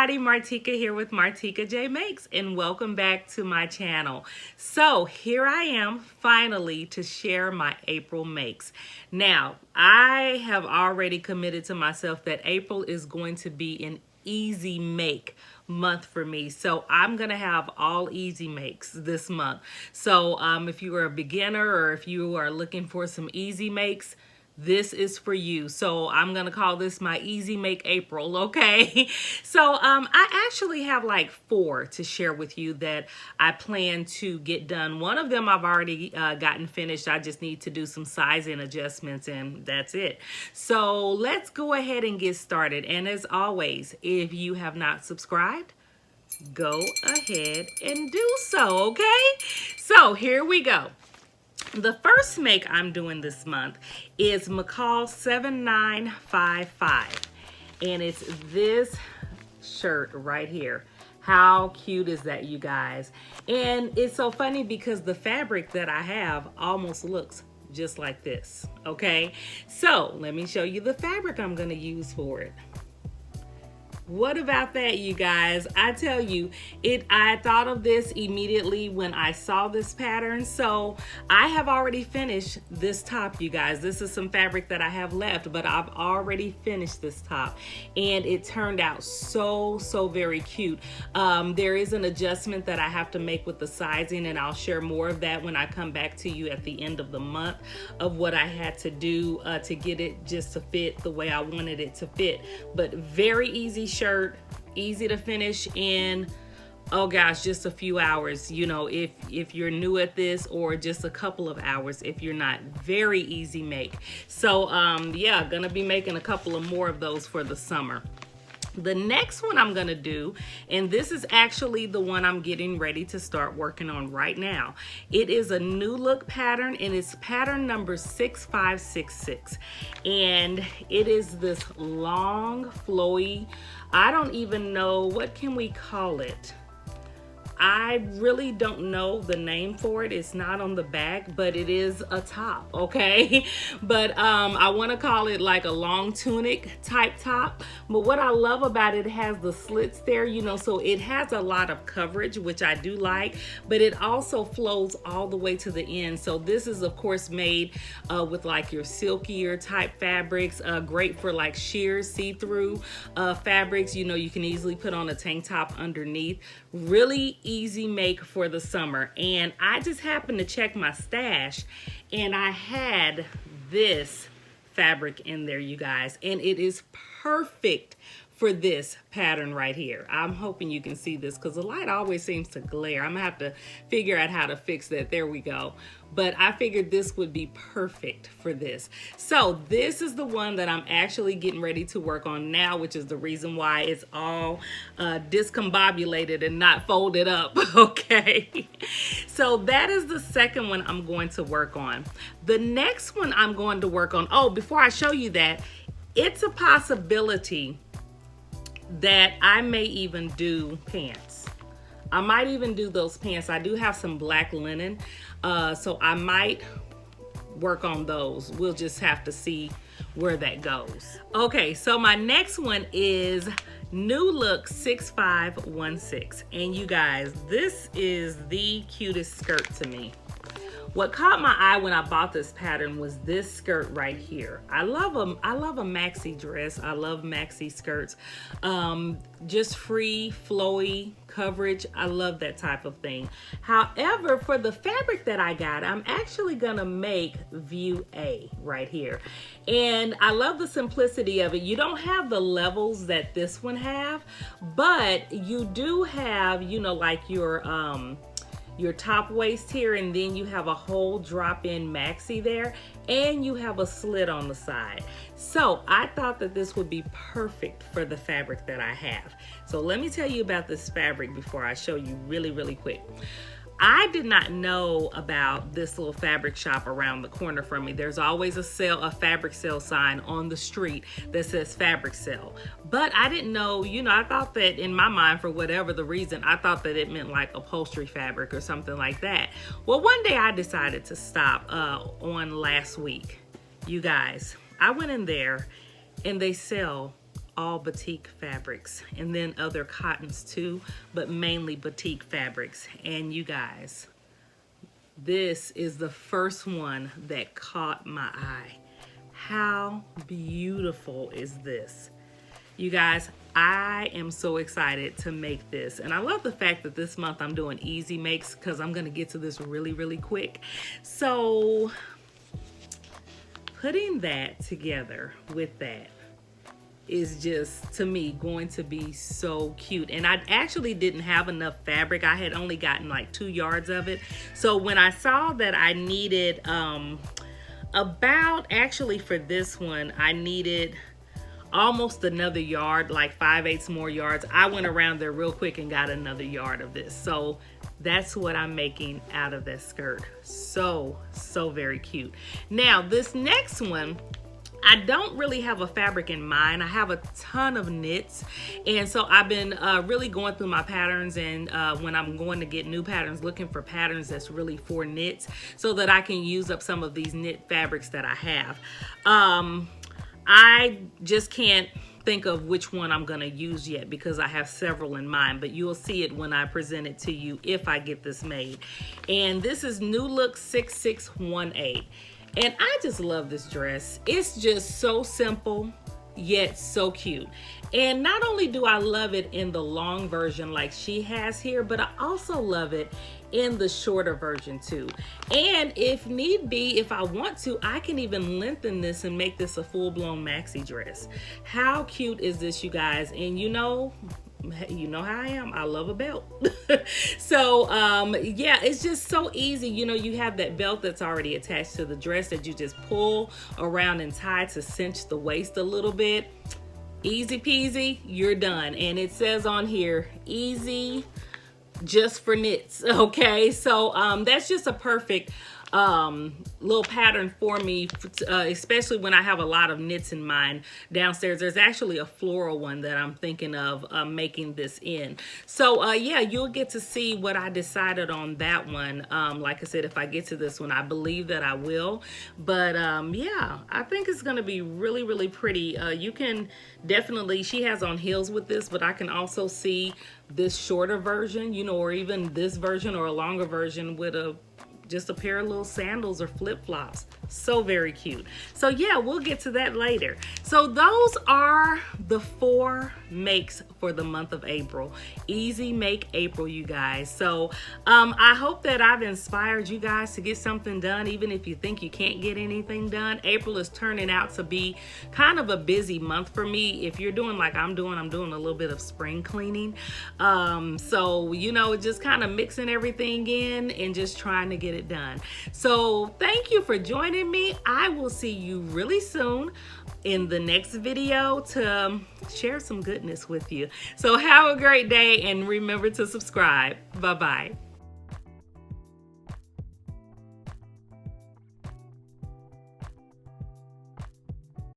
everybody, Martika here with Martika J Makes, and welcome back to my channel. So here I am finally to share my April makes. Now, I have already committed to myself that April is going to be an easy make month for me. So I'm going to have all easy makes this month. So if you are a beginner or if you are looking for some easy makes, this is for you. So I'm gonna call this my easy make April, okay? So I actually have like 4 to share with you that I plan to get done. One of them I've already gotten finished. I just need to do some sizing adjustments and that's it. So let's go ahead and get started. And as always, if you have not subscribed, go ahead and do so, okay? So here we go. The first make I'm doing this month is McCall 7955, and it's this shirt right here. How cute is that, you guys? And it's so funny because the fabric that I have almost looks just like this, okay? So let me show you the fabric I'm gonna use for it. What about that, you guys? I tell you, I thought of this immediately when I saw this pattern. So I have already finished this top, you guys. This is some fabric that I have left, but I've already finished this top and it turned out so very cute. There is an adjustment that I have to make with the sizing, and I'll share more of that when I come back to you at the end of the month of what I had to do to get it just to fit the way I wanted it to fit. But very easy shirt, easy to finish in, oh gosh, just a few hours, you know, if you're new at this, or just a couple of hours if you're not. Very easy make. So yeah, gonna be making a couple of more of those for the summer. The next one I'm gonna do, and this is actually the one I'm getting ready to start working on right now. It is a new look pattern, and it's pattern number 6566. And it is this long, flowy, I don't even know, what can we call it? I really don't know the name for it. It's not on the back, but it is a top, okay? But I want to call it like a long tunic type top. But what I love about it, it has the slits there, you know, so it has a lot of coverage, which I do like, but it also flows all the way to the end. So this is of course made with like your silkier type fabrics, great for like sheer see-through fabrics. You know, you can easily put on a tank top underneath. Really easy make for the summer. And I just happened to check my stash and I had this fabric in there, you guys, and it is perfect for this pattern right here. I'm hoping you can see this because the light always seems to glare. I'm gonna have to figure out how to fix that. There we go. But I figured this would be perfect for this. So this is the one that I'm actually getting ready to work on now, which is the reason why it's all discombobulated and not folded up, okay? So that is the second one I'm going to work on. The next one I'm going to work on, oh, before I show you that, it's a possibility that I may even do pants. I might even do those pants. I do have some black linen, so I might work on those. We'll just have to see where that goes. Okay, so my next one is New Look 6516. And you guys, this is the cutest skirt to me. What caught my eye when I bought this pattern was this skirt right here. I love a maxi dress. I love maxi skirts. Just free, flowy coverage. I love that type of thing. However, for the fabric that I got, I'm actually gonna make view A right here. And I love the simplicity of it. You don't have the levels that this one have, but you do have, you know, like your top waist here, and then you have a whole drop-in maxi there, and you have a slit on the side. So I thought that this would be perfect for the fabric that I have. So let me tell you about this fabric before I show you really quick. I did not know about this little fabric shop around the corner from me. There's always a fabric sale sign on the street that says fabric sale. But I didn't know, you know, I thought that in my mind, for whatever the reason, I thought that it meant like upholstery fabric or something like that. Well, one day I decided to stop on last week. You guys, I went in there and they sell all batik fabrics, and then other cottons too, but mainly batik fabrics. And you guys, this is the first one that caught my eye. How beautiful is this? You guys, I am so excited to make this. And I love the fact that this month I'm doing easy makes because I'm going to get to this really, really quick. So putting that together with that is just, to me, going to be so cute. And I actually didn't have enough fabric. I had only gotten like 2 yards of it. So when I saw that I needed actually for this one, I needed almost another yard, like 5/8 more yards. I went around there real quick and got another yard of this. So that's what I'm making out of this skirt. So very cute. Now this next one, I don't really have a fabric in mind. I have a ton of knits, and so I've been really going through my patterns, and when I'm going to get new patterns, looking for patterns that's really for knits so that I can use up some of these knit fabrics that I have. I just can't think of which one I'm going to use yet because I have several in mind, but you'll see it when I present it to you if I get this made. And this is New Look 6618. And I just love this dress. It's just so simple, yet so cute. And not only do I love it in the long version like she has here, but I also love it in the shorter version too. And if need be, if I want to, I can even lengthen this and make this a full-blown maxi dress. How cute is this, you guys? And you know how I am. I love a belt. So yeah, it's just so easy. You know, you have that belt that's already attached to the dress that you just pull around and tie to cinch the waist a little bit. Easy peasy, you're done. And it says on here, easy just for knits. Okay, so that's just a perfect little pattern for me, especially when I have a lot of knits in mind. Downstairs there's actually a floral one that I'm thinking of making this in. So yeah, you'll get to see what I decided on that one. Like I said, if I get to this one, I believe that I will. But yeah, I think it's gonna be really, really pretty. You can definitely, she has on heels with this, but I can also see this shorter version, you know, or even this version or a longer version with just a pair of little sandals or flip-flops. So very cute. So yeah, we'll get to that later. So those are the 4 makes for the month of April. Easy Make April, you guys. So I hope that I've inspired you guys to get something done, even if you think you can't get anything done. April is turning out to be kind of a busy month for me. If you're doing like I'm doing a little bit of spring cleaning. So, you know, just kind of mixing everything in and just trying to get it done. So thank you for joining me. I will see you really soon in the next video to share some goodness with you. So have a great day and remember to subscribe. Bye-bye.